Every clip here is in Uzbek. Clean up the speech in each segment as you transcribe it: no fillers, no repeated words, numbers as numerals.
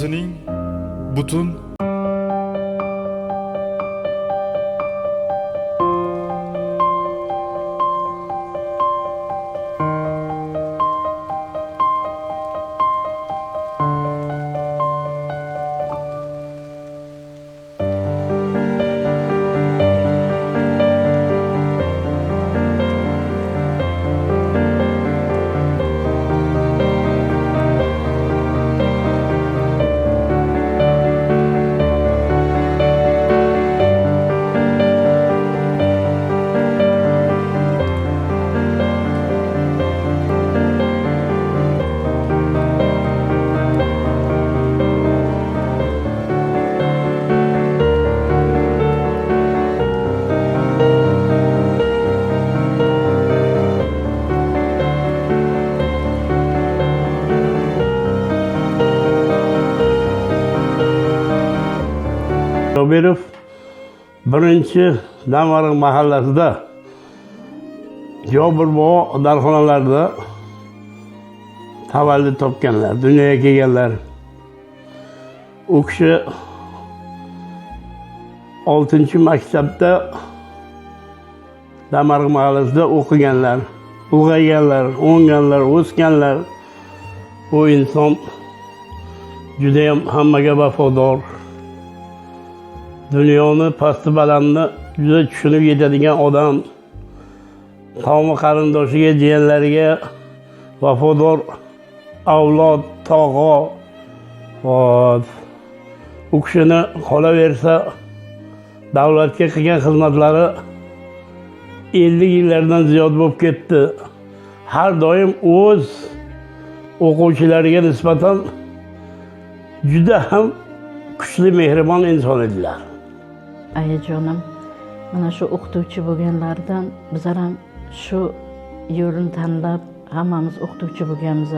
oilasining butun Sobirov birinchi Damarg'in mahallasida Jobir bobo darxonalarida tavallud topganlar, dunyoga kelganlar. U kishi 6-maktabda Damarg'in mahallasida o'qiganlar, ulg'ayganlar, o'nganlar, o'sganlar. Bu inson juda ham hammaga vafodor. Dunyoni pasti balandni juda tushunib yetadigan odam. Qavmi qarindoshiga, jiyanlariga vafodor avlod, tog'o. U kishini qolaversa davlatga qilgan xizmatlari 50 yillardan ziyod bo'lib ketdi. Har doim o'z o'quvchilariga nisbatan juda ham kuchli, mehribon inson edilar. Ayajonim, mana shu o'qituvchi bo'lganlardan bizlar ham shu yo'lni tanlab hammamiz o'qituvchi bo'lganmiz.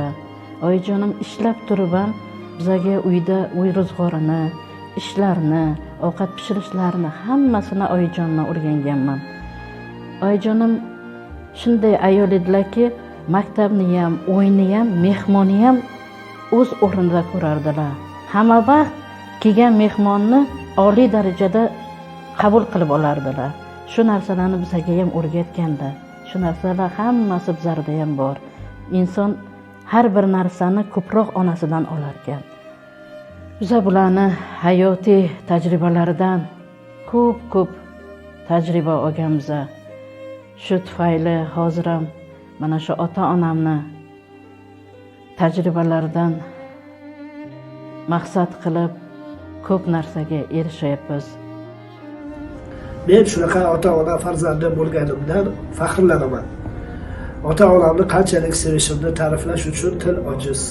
Oyijonim ishlab turib ham bizga uyda uy ro'zg'orini, ishlarni, ovqat pishirishlarini hammasini oyijondan o'rganganman. Oyijonim shunday ayol edilarki, maktabni ham, o'yini ham, mehmonni ham o'z o'rnida ko'rardilar. Hamma vaqt kelgan mehmonni oliy darajada qabul qilib olardilar. Shu narsalarni bizga ham o'rgatganda, shu narsalar hammasi bizlarda ham bor. Inson har bir narsani ko'proq onasidan olar ekan. Biz bularni hayotiy tajribalaridan ko'p tajriba olganmiz. Shu tufayli hozir ham mana shu ota-onamni tajribalaridan maqsad qilib ko'p narsaga erishyapmiz. Men shunaqa ota-ona farzandi bo'lganimdan faxrlanaman. Ota-onamni qanchalik sevishimni ta'riflash uchun til ojiz.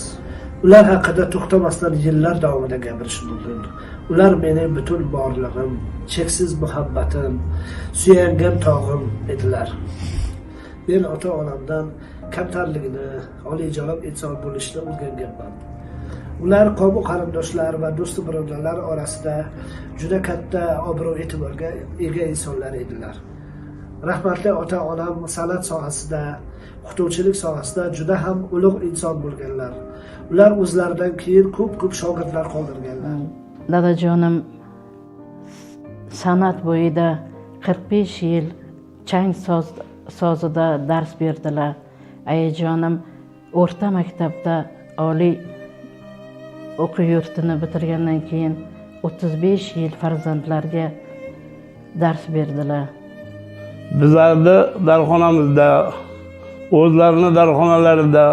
Ular haqida to'xtamasdan yillar davomida gapirish mumkin. Ular mening butun borlig'im, cheksiz muhabbatim, suyangan tog'im edilar. Men ota-onamdan kamtarligini, oliyjanob inson bo'lishni o'rganganman. Ular qavm qarindoshlar va do'st birodarlar orasida juda katta obro'-e'tiborga ega insonlar edilar. Rahmatli ota-onam san'at sohasida, o'qituvchilik sohasida juda ham ulug' inson bo'lganlar. Ular o'zlaridan keyin ko'p shogirdlar qoldirganlar. Dadajonim san'at bo'yida 45 yil chang sozida dars berdilar. Ayajonim o'rta maktabda oliy o'quv yurtini bitirgandan keyin 35 yil farzandlarga dars berdilar. Bizlarni darxonamizda, o'zlarini darxonalarida,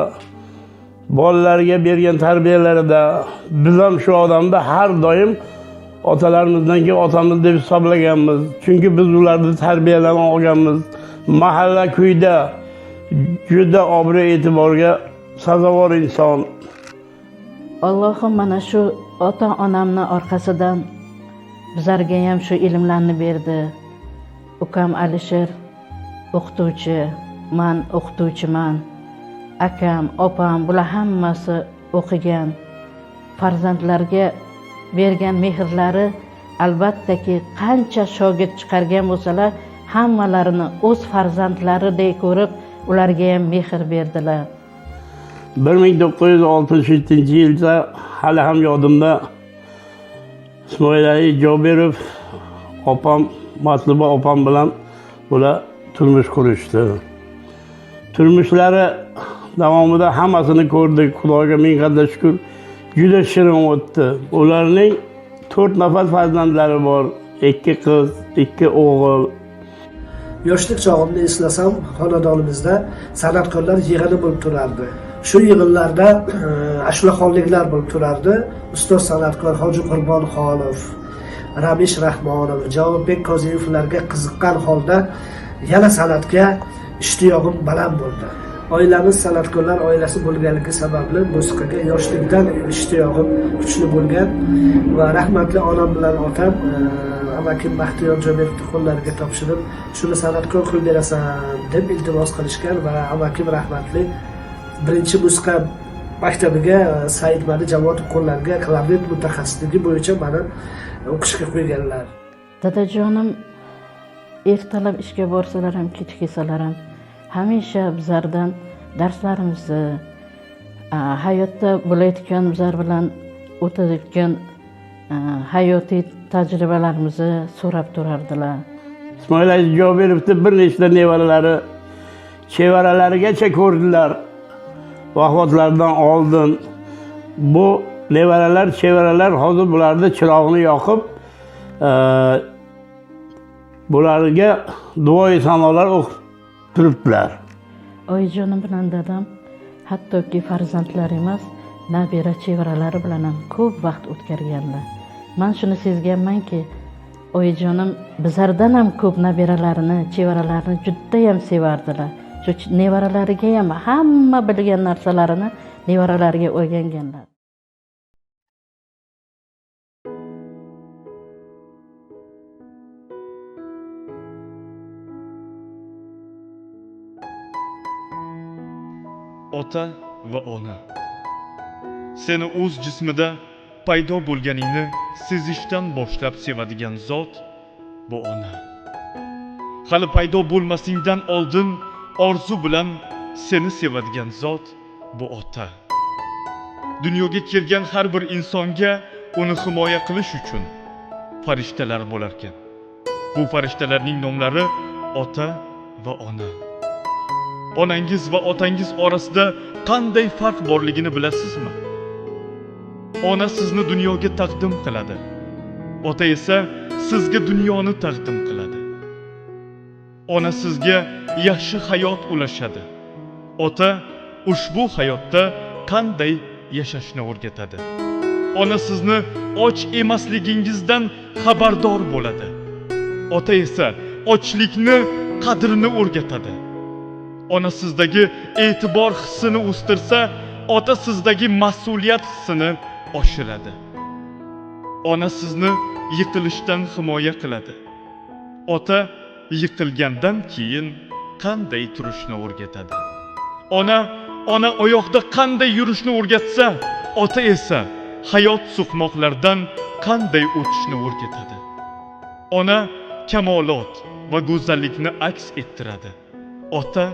bolalarga bergan tarbiyalarida biz ham shu odamda har doim otalarimizdan keyin otamiz deb hisoblaganmiz. Chunki biz ularni tarbiyalanib olganmiz. Mahalla kuyda juda obro' e'tiborga sazovor inson. Allohim mana shu ota-onamni orqasidan bizlarga ham shu ilmlarni berdi. Ukam Alisher o'qituvchi, men o'qituvchiman. Akam, opam bular hammasi o'qigan. Farzandlarga bergan mehrlari albattaki qancha shogird chiqargan bo'lsalar, hammalarini o'z farzandlaridek ko'rib, ularga ham mehr berdilar. 1967-yilda hali ham yodimda Ismoil Ali Jobirov opam, Matluba opam bilan ular turmush qurishdi. Turmushlari davomida hammasini ko'rdik. Xudoga ming qadar shukr. Juda shirin o'tdi. Ularning 4 nafar farzandlari bor. 2 qiz, 2 o'g'il. Yoshlik chog'imni eslasam, xonadonimizda san'atkorlar yig'ini bo'lib turardi. Shu yig'inlarda ashulaxonliklar bo'lib turardi. Ustoz san'atkor Hoji Qurbonxonov, Ramish Rahmonov, Javobek Koziyevlarga qiziqqan holda yana san'atga ishtiyog'im baland bo'ldi. Oilamiz san'atkorlar oilasi bo'lganligi sababli musiqaga yoshlikdan ishtiyog'im kuchli bo'lgan va rahmatli onam bilan otam amakim Baxtiyor Jo'metovning qo'llariga topshirib, shuni san'atkor qilib berasan deb iltimos qilishgan va amakim rahmatli birinchi musiqa maktabiga Said Mali Javotov qo'llariga klarnet mutaxassisligi bo'yicha meni o'qishga qo'yganlar. Dadajonim ertalab ishga borsalar ham, kech kelsalar ham hamisha bizlardan darslarimizni, hayotda bo'layotgan bizlar bilan o'tayotgan hayotiy tajribalarimizni so'rab turardilar. Ismoil Ali Jobirovning bir nechta nevaralari chevaralarigacha ko'rdilar. Vafotlaridan oldin bu nevaralar, chevaralar hozir bularni chirog'ini yoqib, bularga duoyi sanolar o'qib turibdilar. Oyijonim bilan dadam hattoki farzandlar emas, nabira chevaralari bilan ham ko'p vaqt o'tkazganlar. Men shuni sezganmanki, oyijonim bizlardan ham ko'p nabiralarini, chevaralarini juda ham sevardilar. Shu nevaralariga ham hamma bilgan narsalarini nevaralariga o'rganganlar. Ota va ona. Seni o'z jismida paydo bo'lganingni sezishdan boshlab sevadigan zot bu ona. Hali paydo bo'lmasingdan oldin orzu bilan seni sevadigan zot bu ota. Dunyoga kelgan har bir insonga uni himoya qilish uchun farishtalar bo'lar ekan. Bu farishtalarning nomlari ota va ona. Onangiz va otangiz orasida qanday farq borligini bilasizmi? Ona sizni dunyoga taqdim qiladi. Ota esa sizga dunyoni taqdim qiladi. Ona sizga yaxshi hayot ulashadi. Ota ushbu hayotda qanday yashashni o'rgatadi. Ona sizni och emasligingizdan xabardor bo'ladi. Ota esa ochlikni qadrini o'rgatadi. Ona sizdagi e'tibor hissini o'stirsa, ota sizdagi mas'uliyat hissini oshiradi. Ona sizni yiqilishdan himoya qiladi. Ota yiqilgandan keyin qanday turishni o'rgatadi. Ona oyoqda qanday yurishni o'rgatsa, ota esa hayot suqmoqlardan qanday o'tishni o'rgatadi. Ona kamolot va go'zallikni aks ettiradi. Ota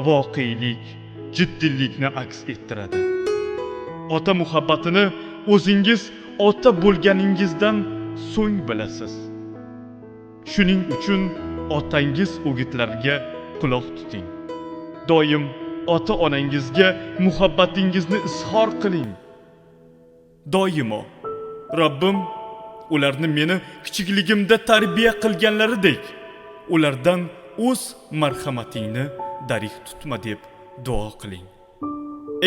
voqelik, jiddiylikni aks ettiradi. Ota muhabbatini o'zingiz ota bo'lganingizdan so'ng bilasiz. Shuning uchun otangiz o'gitlariga quloq tuting. Doim ota-onangizga muhabbatingizni izhor qiling. Doimo Robbim ularni meni kichikligimda tarbiya qilganlaridek ulardan o'z marhamatingni darig' tutma deb duo qiling.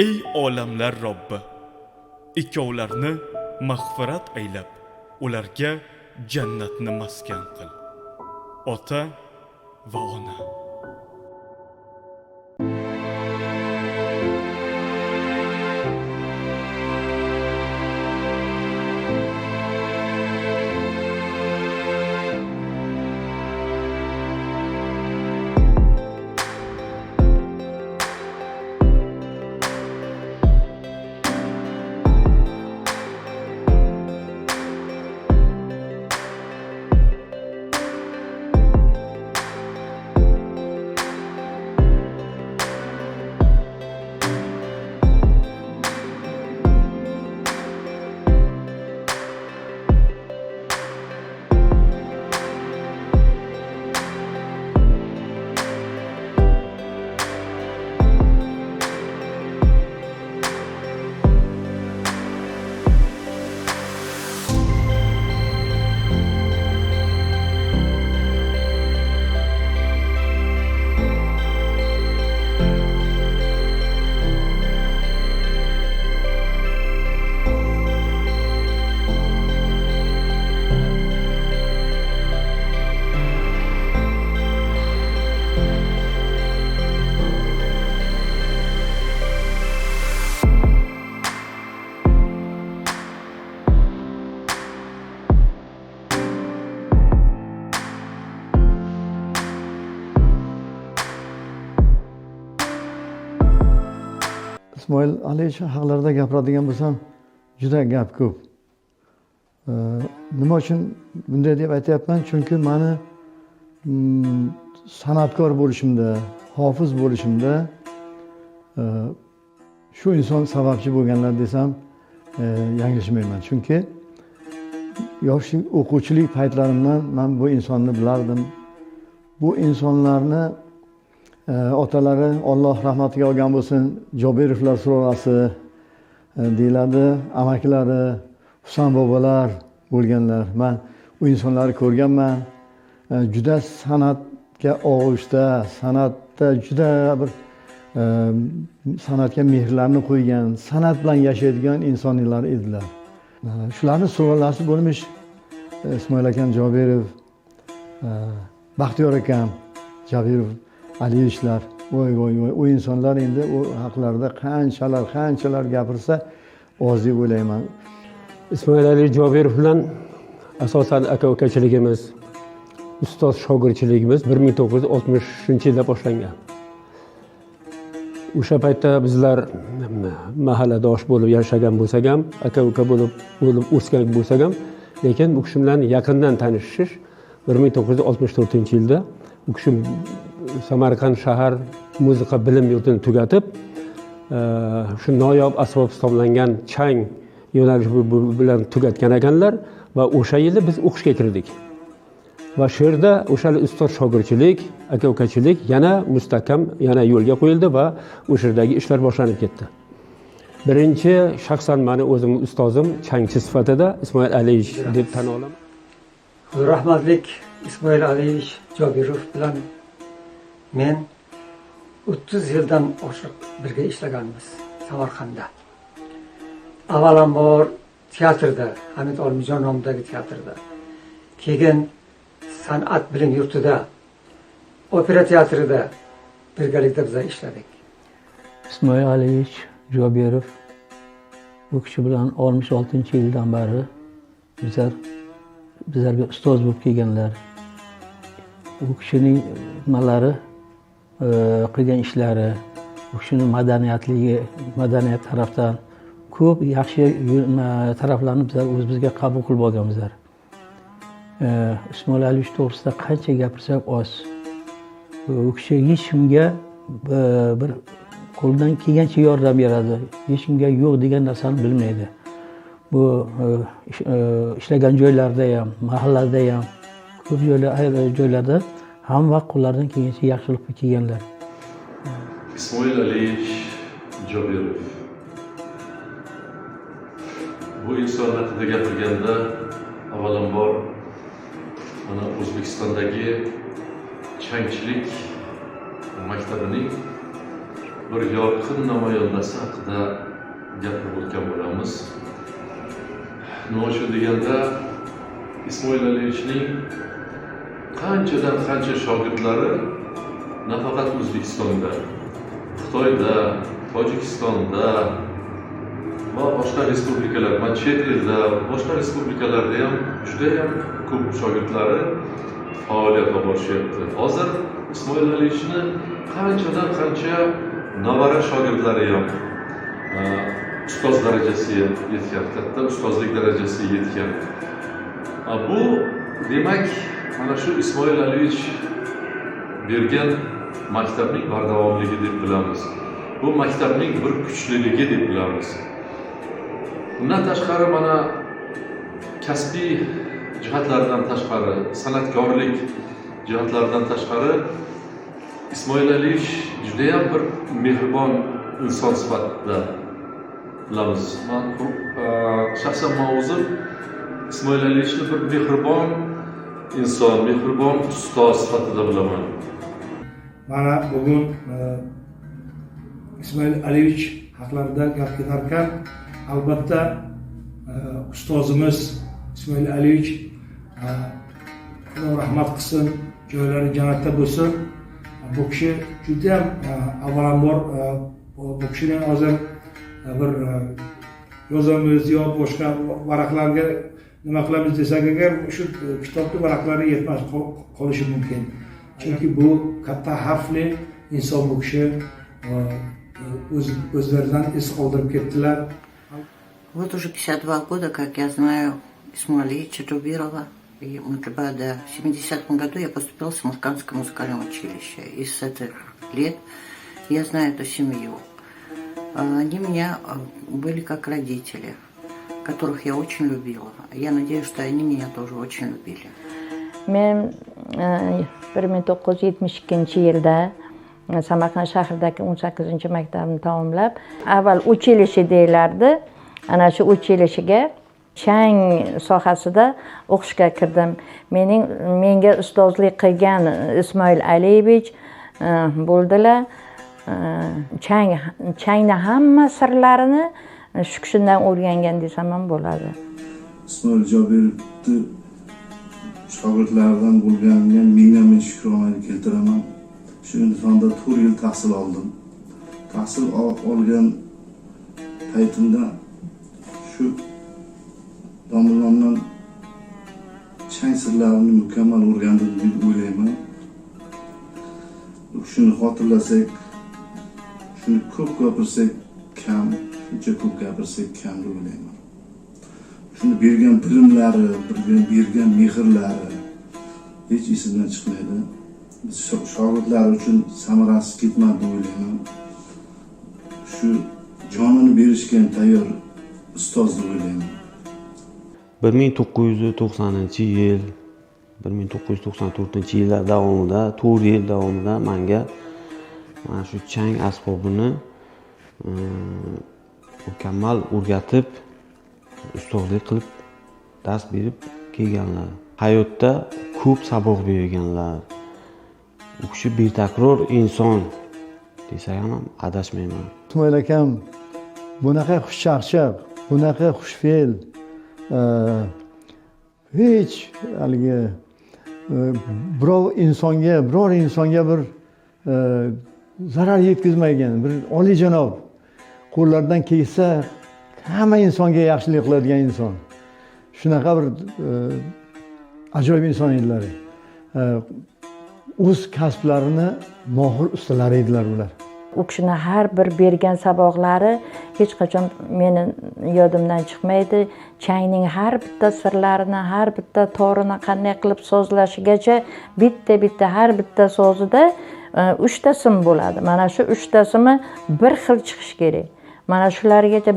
Ey olamlar Robbi, ikkovlarni mag'firat aylab, ularga jannatni maskan qil. Ota va ona. ismoil alievich haqlarida gapiradigan bo'lsam juda gap ko'p. Nima uchun bunday deb aytyapman? Chunki mani san'atkor bo'lishimda, hofiz bo'lishimda shu inson sababchi bo'lganlar desam yanglishmayman. Chunki yoshlik o'quvchilik paytlarimdan men bu insonni bilardim. Bu insonlarni otalari Alloh rahmatiga olgan bo'lsin, Jobirovlar surasi deyiladi, amakilari, Husan bobolar bo'lganlar. Men u insonlarni ko'rganman. Juda san'atga og'ishda, san'atda juda bir san'atga mehrlarini qo'ygan, san'at bilan yashaydigan insonlar edilar. Shularning suralasi bo'lmish Ismoil akam Jobirov, Baxtiyor akam Jobirov, Aliyevichlar. Voy, u insonlar endi u haqlarida qanchalar gapirsa oz deb o'ylayman. Ismoil Aliyev Jobirov bilan asosan aka-ukachiligimiz, ustoz shogirdchiligimiz 1960-yilda boshlangan. O'sha paytda bizlar mahalladosh bo'lib yashagan bo'lsak ham, aka-uka bo'lib o'sgan bo'lsak ham, lekin u kishi bilan yaqindan tanishish 1964-yilda u kishi Samarqand shahar musiqa bilim yurtini tugatib, shu noyob asbob hisoblangan chang yo'nalishi bilan tugatgan ekanlar va o'sha yili biz o'qishga kirdik. Va shu yerda o'sha ustoz shogirdchilik, aka-ukachilik yana mustahkam yo'lga qo'yildi va o'sha yerdagi ishlar boshlanib ketdi. Birinchi shaxsan meni o'zim ustozim changchi sifatida Ismoil Aliyevich deb tan olaman. Rahmatlik Ismoil Aliyevich Jobirov bilan men 30 yildan oshiq birga ishlaganmiz Samarqandda. Avvalambor teatrda, Hamid Olmijon nomidagi teatrda, keyin san'at bilim yurtida, opera teatrida birgalikda biz ishladik. Ismoil Aliyevich Jobirov bu kishi bilan 66-yildan beri bizlarga ustoz bo'lib kelganlar. U kishining nimalari, qilgan ishlari, u kishining madaniyat tarafdan ko'p yaxshi taraflarni bizlar o'zimizga qabul qilib olganmizlar. Ismoil Aliyevich to'g'risida qancha gapirsak oz. U kishi hech kimga bir qo'ldan kelgancha yordam beradi. Hech kimga yo'q degan narsani bilmaydi. Bu ishlagan joylarda ham, mahallalarda ham, ko'p joylarda hamma qo'llaridan kelgancha yaxshilik qilib kelganlar. Ismoil Aliyevich Jobirov. Bu inson haqida gapirganda avvalambor mana O'zbekistondagi changchilik maktabining bir yorqin namoyandasi haqida gapirib o'tgan bo'lamiz. Nima uchun deganda Ismoil Aliyevichning qanchadan qancha shogirdlari nafaqat O'zbekistonda, Xitoyda, Tojikistonda va boshqa respublikalar, chet elda, boshqa respublikalarda ham juda ham ko'p shogirdlari faoliyat olib borishyapti. Hozir Ismoil Aliyevichni qanchadan qancha navara shogirdlari ham ustoz darajasiga yetgan, katta ustozlik darajasiga yetgan. Bu demak, mana shu Ismoil Aliyevich bergan maktabning bardavomligi deb bilamiz. Bu maktabning bir kuchliligi deb bilamiz. Bundan tashqari mana kasbiy jihatlardan tashqari, san'atkorlik jihatlaridan tashqari Ismoil Aliyevich juda ham bir mehribon inson sifatida bilamiz. Shaxsan men o'zim Ismoil Aliyevichni bir mehribon inson, mehribon ustoz sifatida bilaman. Mana bugun Ismoil Aliyevich haqlarida gap ketarkan, albatta ustozimiz Ismoil Aliyevich Xudo rahmat qilsin, joylari jannatda bo'lsin. Bu kishi juda ham avvalambor bu kishining hozir bir yozamiz yo boshqa varaqlarga nima qilamiz desak agar shu kitobning varaqlari yetmas qolishi mumkin. Chunki bu katta harfli inson bu kishi o'zlaridan es qoldirib ketdilar. Вот уже 52 года, как я знаю Исму Алиевича Джубирова и Муджибада. В 70-м году я поступила в Самаркандское музыкальное училище. И с этих лет я знаю эту семью. Они у меня были как родители, которых я очень любила. Я надеюсь, что они меня тоже очень любили. Men 1972-yilda Samarqand shahridagi 18-maktabni tamomlab, avval uchilishi deyilardi. Ana shu uchilishiga chang sohasida o'qishga kirdim. Menga ustozlik qilgan Ismoil Aliyevich bo'ldilar. Changni hamma sirlarini shu kishidan o'rgangan desam ham bo'ladi. Ismoil Jobirovni shogirdlaridan bo'lganimga mingdan shukronalik keltiraman. Shu Hindistonda 4 yil tahsil oldim. Tahsil olgan paytimda shu domlalardan chang sirlarini mukammal o'rgandim deb o'ylayman. Shuni xotirlasak, shuni ko'p gapirsak kam, shuncha ko'p gapirsak kam deb o'ylayman. Shuni bergan bilimlari, bergan mehrlari hech esidan chiqmaydi. Biz shogirdlar uchun samarasiz ketmadi deb o'ylayman. Shu jonini berishga tayyor ustoz deb o'ylayman. 1990-yil, 1994-yillar davomida, 4 yil davomida menga mana shu chang asbobini mukammal o'rgatib, ustozlik qilib, dars berib kelganlar. Hayotda ko'p saboq berganlar. U kishi betakror inson desak ham adashmayman. Ismoil akam bunaqa xushchaqchaq, bunaqa xushfe'l, hech haligi biror insonga bir zarar yetkazmaygan, bir oliyjanob, qo'llaridan kelsa hamma insonga yaxshilik qiladigan inson. Shunaqa bir ajoyib inson edilar. O'z kasblarini mohir ustalari edilar ular. U kishini har bir bergan saboqlari hech qachon meni yodimdan chiqmaydi. Changning har bitta sirlarini, har bitta torini qanday qilib sozlashigacha bitta har bitta sozida 3 ta sim bo'ladi. Mana shu 3 ta simi bir xil chiqish kerak. Mana shulargacha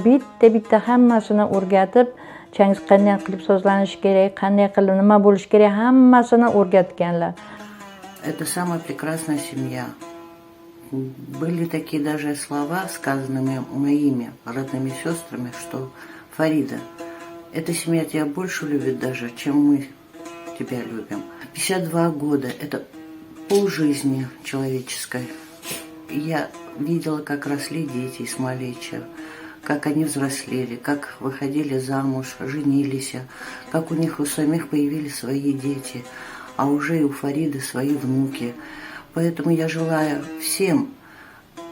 bitta hammasini o'rgatib, chang qanday qilib sozlanishi kerak, qanday qilib nima bo'lishi kerak, hammasini o'rgatganlar. Это самая прекрасная семья. Были такие даже слова, сказанные моими родными сестрами, что Фарида, эта семья тебя больше любит даже, чем мы тебя любим. 52 года – это полжизни человеческой. Я видела, как росли дети Исмаиловича, как они взрослели, как выходили замуж, женились, как у них у самих появились свои дети, а уже и у Фариды свои внуки. Поэтому я желаю всем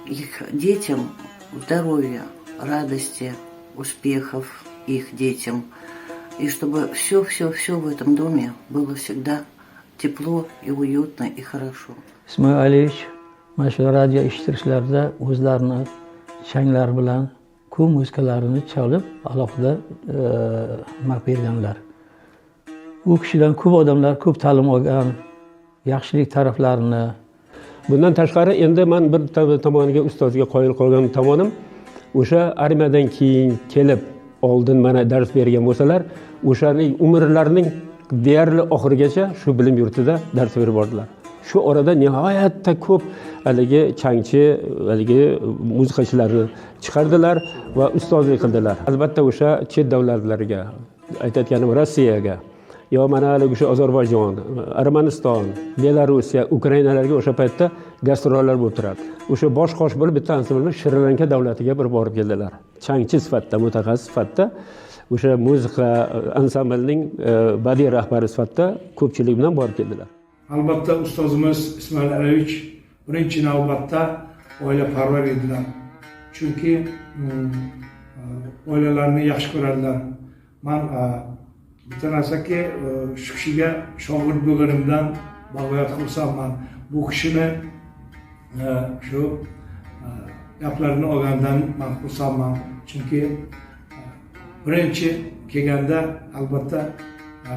их детям здоровья, радости, успехов их детям. И чтобы все в этом доме было всегда тепло и уютно и хорошо. Ismoil Aliyevich mana shu radio eshittirishlarda o'zlarini changlar bilan ko'p muzikalarini chalib alohida nima berganlar. U kishidan ko'p odamlar ko'p ta'lim olgan, yaxshilik taraflarini. Bundan tashqari endi men bir tomoniga ustozga qoyil qolgan tomonim, o'sha armiyadan keyin kelib oldin mana dars bergan bo'lsalar, o'shaning umrlarining deyarli oxirigacha shu bilim yurtida dars berib bordilar. Shu orada nihoyatda ko'p haligi changchi, haligi musiqachilarni chiqardilar va ustozlik qildilar. Albatta o'sha chet davlatlarga, aytayotganim Rossiyaga, yo mana haligi o'sha Ozarbayjon, Armaniston, Belorussiya, Ukrainalarga o'sha paytda gastrollar bo'lib turadi. O'sha bosh qosh bo'lib bittanasi bilan Shri-Lanka davlatiga bir borib keldilar. Changchi sifatida, mutaxassis sifatida, o'sha musiqa ansamblining badiiy rahbari sifatida ko'pchilik bilan borib keldilar. Albatta ustozimiz Ismoil Aliyevich birinchi navbatda oilaparvar edilar. Chunki oilalarni yaxshi ko'radilar. Men bitta narsaki shu kishiga shogird bo'lganimdan bag'oyat xursandman. Bu kishini shu gaplarini olgandan man xursandman. Chunki birinchi kelganda albatta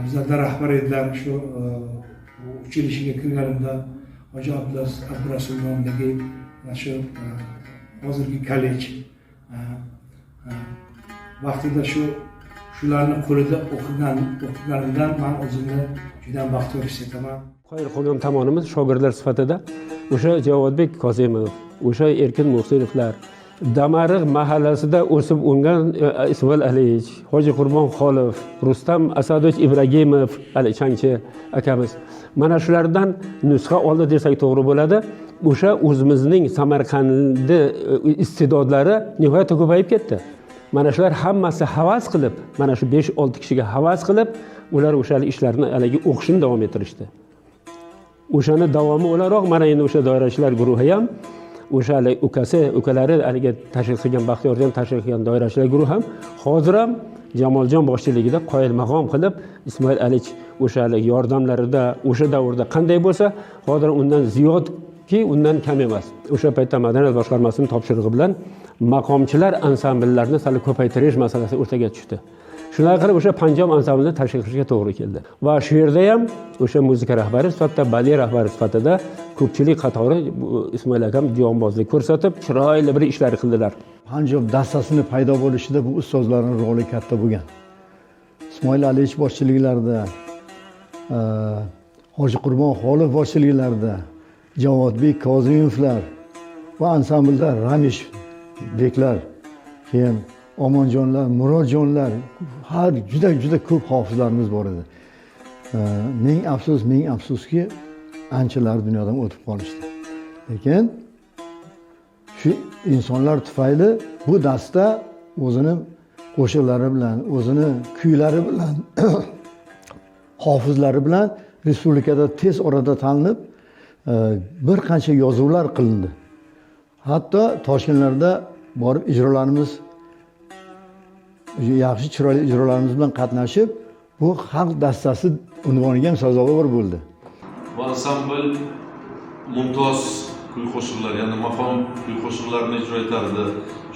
bizlarda rahbar edilar. Shu uchilishga kirganimda Hoji Abdurasul nomidagi shu hozirgi kollej vaqtida shularni qo'lida o'qiganimdan man o'zimni juda baxtiyor his etaman. Qoyil qolgan tomonimiz shogirdlar sifatida o'sha Javodbek Kozimov, o'sha Erkin Muhsinovlar, Damariq mahallasida o'sib ungan Ismoil Aliyevich, Hoji Qurbon Xolov, Rustam Asadovich Ibragimov, Ali Changchi akamiz. Mana shulardan nusxa oldi desak to'g'ri bo'ladi. O'sha o'zimizning Samarqandda iste'dodlari nihoyatda ko'payib ketdi. Mana shular hammasi havas qilib, mana shu 5-6 kishiga havas qilib, ular o'sha ishlarni haligi o'qishni davom ettirishdi. O'shani davomi o'laroq mana endi o'sha doirachilar guruhi ham, o'sha ukalari haliga tashkil qilgan Baxtiyorjon tashkil qilgan doirachilar guruhi ham hozir ham Jamoljon boshchiligida qoyilmaqom qilib Ismoil Alich o'sha yordamlarida o'sha davrda qanday bo'lsa, hozir undan ziyodki undan kam emas. O'sha paytda Madaniyat boshqarmasining topshirig'i bilan maqomchilar ansambllarni sal ko'paytirish masalasi o'rtaga tushdi. Shunday qilib o'sha Panjob ansamblini tashkil qilishga to'g'ri keldi. Va shu yerda ham o'sha muzika rahbari sifatida, badiiy rahbari sifatida ko'pchilik qatori Ismoil akam jonbozlik ko'rsatib, chiroyli bir ishlar qildilar. Panjob dastasini paydo bo'lishida bu ustozlarning roli katta bo'lgan. Ismoil Aliyevich boshchiliklarida, Hoji Qurbon Xolov boshchiliklarida, Javodbek Kozimovlar va ansamblda Ramish beklar, keyin Omonjonlar, Murodjonlar, har juda ko'p hofizlarimiz bor edi. Ming afsuski anchalar dunyodan o'tib qolishdi. Lekin shu insonlar tufayli bu dasta o'zini qo'shiqlari bilan, o'zini kuylari bilan, hofizlari bilan respublikada tez orada tanilib, bir qancha yozuvlar qilindi. Hatto Toshkentlarda borib ijrolarimiz, yaxshi chiroyli ijrolarimiz bilan qatnashib, bu xalq dastasi unvoniga ham sazovor bo'ldi. Bu ansambl mumtoz kuy qo'shiqlar, ya'ni maqom kuy qo'shiqlarini ijro etardi.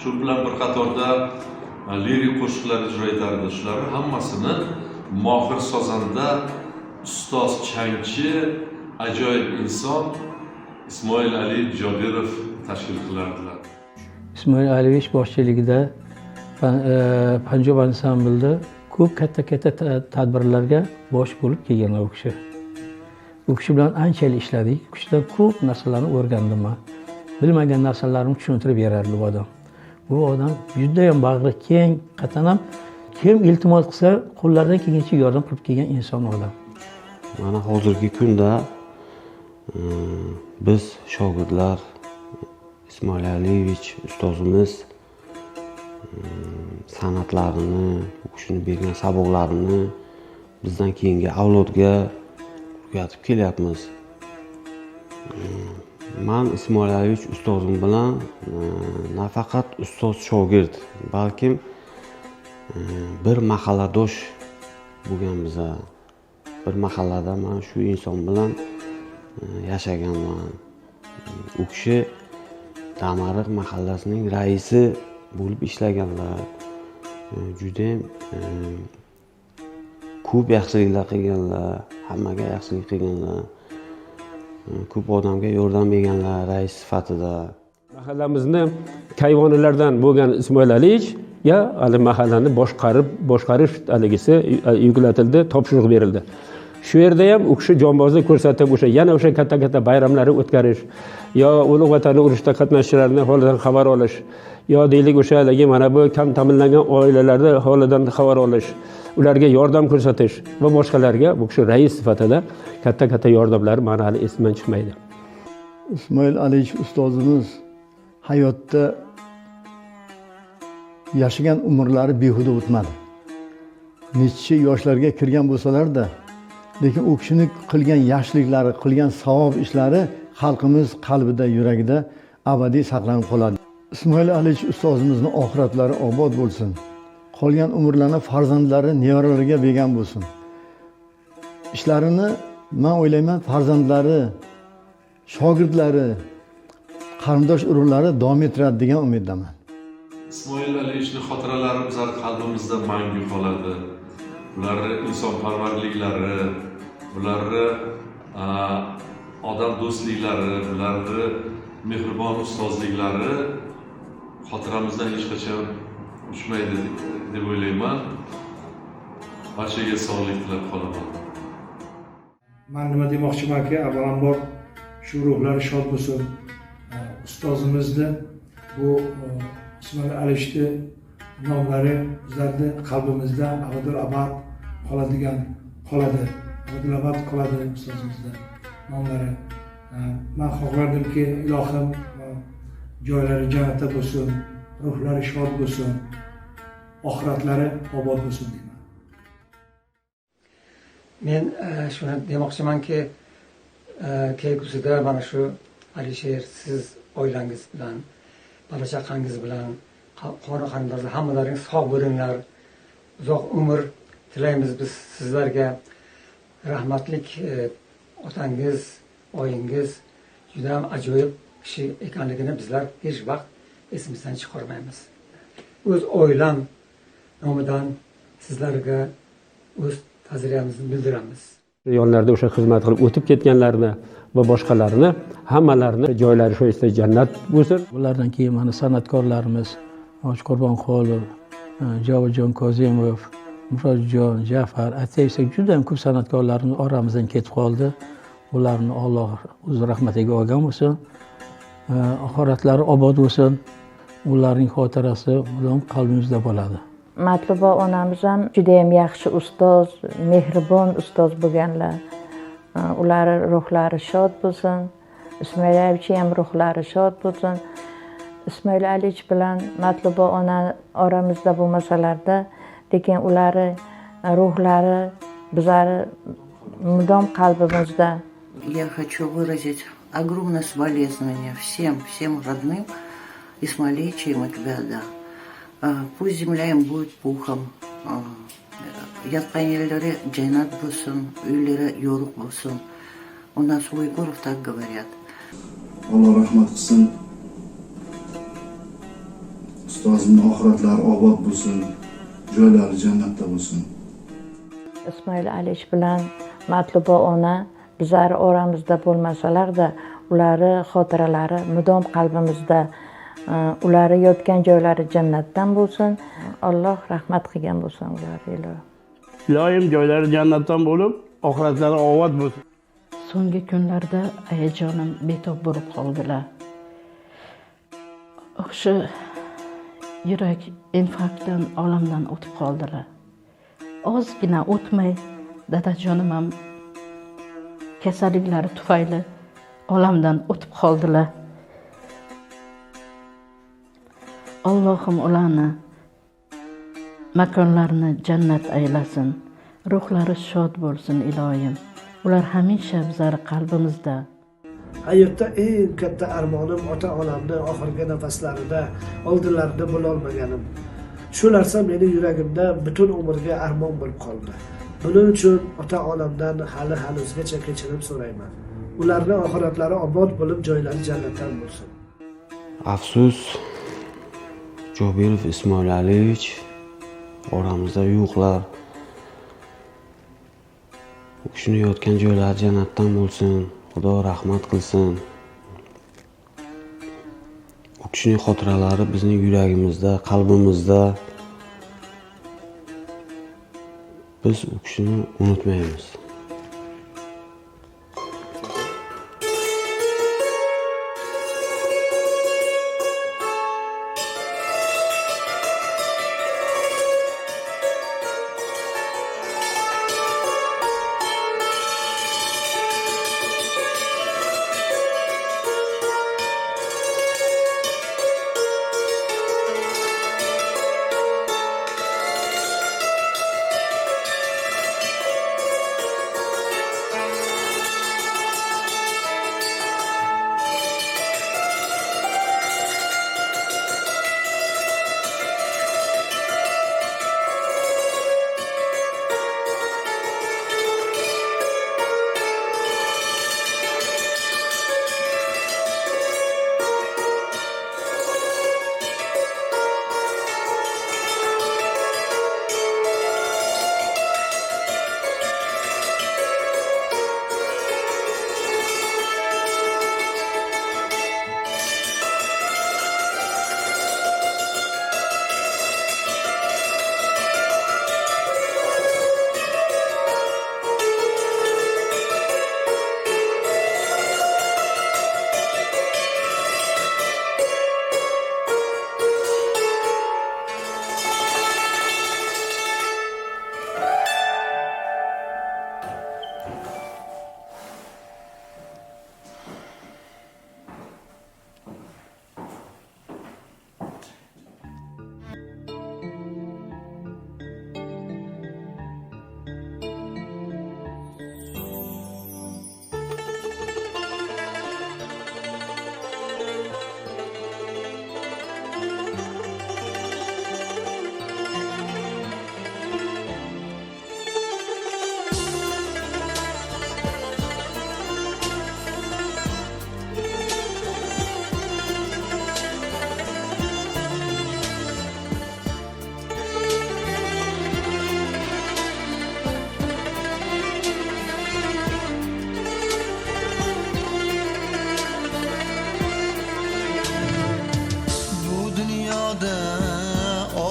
Shu bilan bir qatorda lirik qo'shiqlar ijro etardi. Shularning hammasini mohir sozanda, ustoz changchi, ajoyib inson Ismoil Ali Jobirov tashkil qilardilar. Ismoil Aliyevich boshchiligida Panjob ansamblida ko'p katta tadbirlarga bosh bo'lib kelganlar u kishi. U kishi bilan anchalik ishladik. U kishidan ko'p narsalarni o'rgandim men. Bilmagan narsalarimni tushuntirib berardi bu odam. Bu odam juda ham bag'ri keng, qatanam kim iltimos qilsa qo'llaridan kelgancha yordam qilib kelgan inson odam. Mana hozirgi kunda biz shogirdlar Ismoil Aliyevich ustozimiz san'atlarini, u kishining bergan saboqlarini bizdan keyingi avlodga o'rgatib kelyapmiz. Men Ismoil Aliyevich ustozim bilan nafaqat ustoz shogird, balkim bir mahalladosh bo'lganmiz. Bir mahallada men shu inson bilan yashaganman. U kishi Damariq mahallasining raisi bo'lib ishlaganlar. Juda ko'p yaxshiliklar qilganlar, hammaga yaxshilik qilganlar. Ko'p odamga yordam berganlar rais sifatida. Mahallamizni kayvonilardan bo'lgan Ismoil Aliyevich hali mahallani boshqarish haligisi yuklatildi, topshiriq berildi. Shu yerda ham u kishi jonbozlik ko'rsatib, yana o'sha katta bayramlarni o'tkazish, yo ulug' vatanning urushda qatnashchilarini holidan xabar olish, yo deylik o'sha haligi mana bu kam ta'minlangan oilalarni holidan xabar olish, ularga yordam ko'rsatish va boshqalarga bu kishi rais sifatida katta yordamlar mana hali esimdan chiqmaydi. Ismoil Aliyevich ustozimiz hayotda yashagan umrlari behuda o'tmadi. Necha yoshlarga kirgan bo'lsalar-da, lekin u kishining qilgan yaxshiliklari, qilgan savob ishlari xalqimiz qalbida, yuragida abadiy saqlanib qoladi. Ismoil Aliyevich ustozimizning oxiratlari obod bo'lsin. Qolgan umrlarini farzandlari, nevaralariga bergan bo'lsin. Ishlarini men o'ylayman farzandlari, shogirdlari, qarindosh urug'lari davom ettiradi degan umiddaman. Ismoil Aliyevichning xotiralari bizlar qalbimizda mangu qoladi. Ularni insonparvarliklari, ularni odam do'stliklari, ularni mehribon ustozliklari xotiramizdan hech qachon o'chmaydi deb o'ylayman. Barchaga sog'lik tilab qolaman. Men nima demoqchimanki, avvalambor shu ruhlari shod bo'lsin. Ustozimizni bu Ismoil Aliyevichni nomlari bizlarni qalbimizda abadul abad qoladi. Abadul abad qoladi ustozimizda nomlari. Men xohlardimki, ilohim joylari jannatda bo'lsin, ruhlari shod bo'lsin, oxiratlari obod bo'lsin deyman. Men shuni demoqchimanki, kelgusida mana shu Alisher, siz oilangiz bilan, bola chaqangiz bilan, qoni qarindoshlar hammalaringiz sog' bo'linglar. Uzoq umr tilaymiz biz sizlarga. Rahmatlik otangiz, oyingiz juda ham ajoyib kishi ekanligini bizlar hech vaqt esimizdan chiqarmaymiz. O'z oilam nomidan sizlarga o'z ta'ziyamizni bildiramiz. Yonlarida o'sha xizmat qilib o'tib ketganlarni va boshqalarini hammalarini joylari shu esda jannat bo'lsin. Ulardan keyin mana san'atkorlarimiz Hoji Qurbonqulov, Javobjon Kozimov, Murodjon, Jafar, aytsak juda ham ko'p san'atkorlarimiz oramizdan ketib qoldi. Ularni Alloh o'z rahmatiga olgan bo'lsin. Oxiratlari obod bo'lsin. Ularning xotirasi mudom qalbimizda bo'ladi. Matluba onamiz ham juda ham yaxshi ustoz, mehribon ustoz bo'lganlar. Ular ruhlari shod bo'lsin. Ismoil Aliyevich ham ruhlari shod bo'lsin. Ismoil Aliyevich bilan Matluba ona oramizda bo'lmasalarda, lekin ular ruhlari bizlar mudom qalbimizda. Я хочу выразить огромное соболезнование всем родным Исмаиловича и Макбеда. Пусть земля им будет пухом. Ятқан ерлері джайнат болсын, үйлері yorug болсын. У нас у уйгуров так говорят. Alloh rahmat qilsin. Ustozimning oxiratlari obod bo'lsin, joylari jannatda bo'lsin. Ismoil Aliyevich bilan Matluba ona bizlar oramizda bo'lmasalarda, ularni xotiralari mudom qalbimizda. Ularni yotgan joylari jannatdan bo'lsin. Alloh rahmat qilgan bo'lsin ularga. Ilohim joylari jannatdan bo'lib, oxiratlari obod bo'lsin. So'nggi kunlarda ayajonim betob bo'lib qoldilar. O'sha yurak infarktdan olamdan o'tib qoldilar. Ozgina o'tmay dadajonim ham kasalliklari tufayli olamdan o'tib qoldilar. Allohim ularni makonlarini jannat aylasin. Ruhlari shod bo'lsin ilohim. Ular hamisha bizlar qalbimizda. Hayotda eng katta armonim ota-onamni oxirgi nafaslarida, oldinlarida bo'la olmaganim. Shu narsa meni yuragimda butun umrga armon bo'lib qoldi. Buning uchun ota-onamdan hali hanuzgacha kechirim so'rayman. Ularning oxiratlari obod bo'lib, joylari jannatdan bo'lsin. Afsus, Jobirov Ismoil Aliyevich oramizda yo'qlar. U kishini yotgan joylari jannatdan bo'lsin. Xudo rahmat qilsin. U kishining xotiralari bizning yuragimizda, qalbimizda. Biz u kishini unutmaymiz.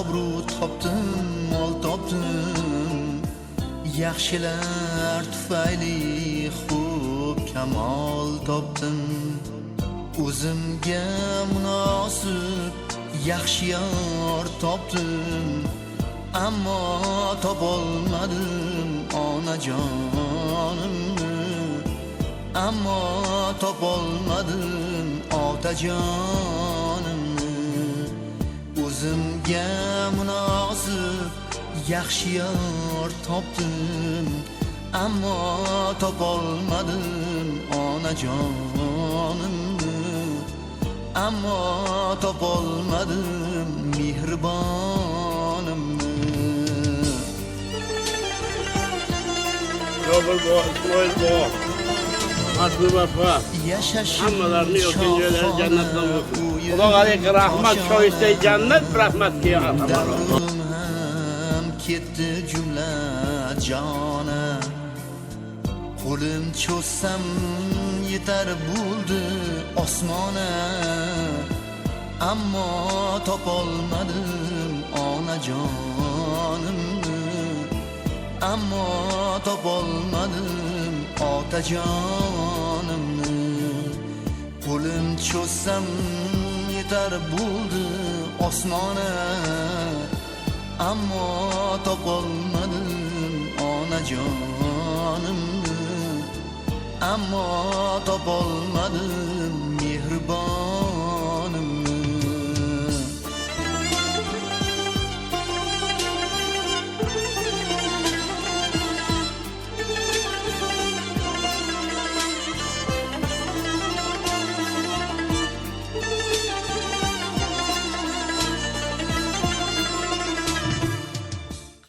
obro' topdim, mol topdim, yaxshilar tufayli xo'p kamol topdim. O'zimga munosib yaxshi yor topdim, ammo topolmadim onajonimni, ammo topolmadim otajonimni. O'zimga munosib yaxshi yor topdim, ammo topolmadim onajonimni, ammo topolmadim mehribonimni. Jobir bo, Ismoil bo, Matlu Vafo, hammalarni yotgan joylari jannatdan bo'lsin. Xudoga rahmat, shoyistay jannat, rahmatga yaqin. Ketdi jumla jona, qo'lim cho'zsam yetar bo'ldi osmona, ammo topolmadim onajonimni, ammo topolmadim otajonimni. Qo'lim cho'zsam yetar bo'ldi osmona, ammo topolmadim onajonimni, ammo topolmadim